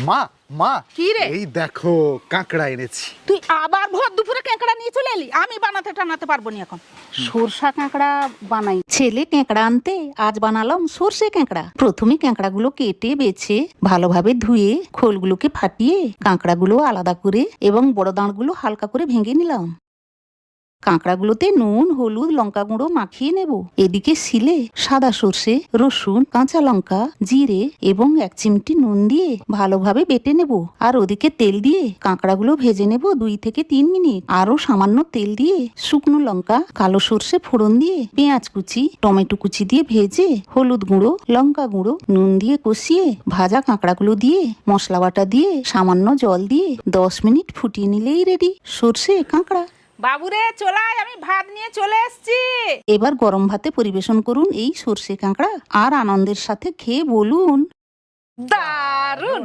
মা মা কি রে? এই দেখো কাঁকড়া এনেছি। তুই আবার ভর দুপুরে কাঁকড়া নিয়ে চলে এলি? আমি বানাতে টানাতে পারবো না এখন। সরষা কাঁকড়া বানাই। ছেলে কাঁকড়া আনতে আজ বানালাম সরষে কাঁকড়া। প্রথমে কাঁকড়াগুলো কেটে বেছে ভালোভাবে ধুয়ে খোলগুলোকে ফাটিয়ে কাঁকড়াগুলো আলাদা করে এবং বড় দাঁড়গুলো হালকা করে ভেঙে নিলাম। কাঁকড়াগুলোতে নুন, হলুদ, লঙ্কা গুঁড়ো মাখিয়ে নেব। এদিকে শিলে সাদা সর্ষে, রসুন, কাঁচা লঙ্কা, জিরে এবং 1 চিমটি নুন দিয়ে ভালোভাবে বেটে নেব। আর ওদিকে তেল দিয়ে কাঁকড়াগুলো ভেজে নেব 2 থেকে 3 মিনিট। আরো সামান্য তেল দিয়ে শুকনো লঙ্কা, কালো সর্ষে ফোড়ন দিয়ে পেঁয়াজ কুচি, টমেটো কুচি দিয়ে ভেজে হলুদ গুঁড়ো, লঙ্কা গুঁড়ো, নুন দিয়ে কষিয়ে ভাজা কাঁকড়াগুলো দিয়ে মশলা বাটা দিয়ে সামান্য জল দিয়ে 10 মিনিট ফুটিয়ে নিলেই রেডি সর্ষে কাঁকড়া। বাবুরে চলাই, আমি ভাত নিয়ে চলে এসেছি। এবার গরম ভাতে পরিবেশন করুন এই সর্ষে কাঁকড়া আর আনন্দের সাথে খেয়ে বলুন দারুণ।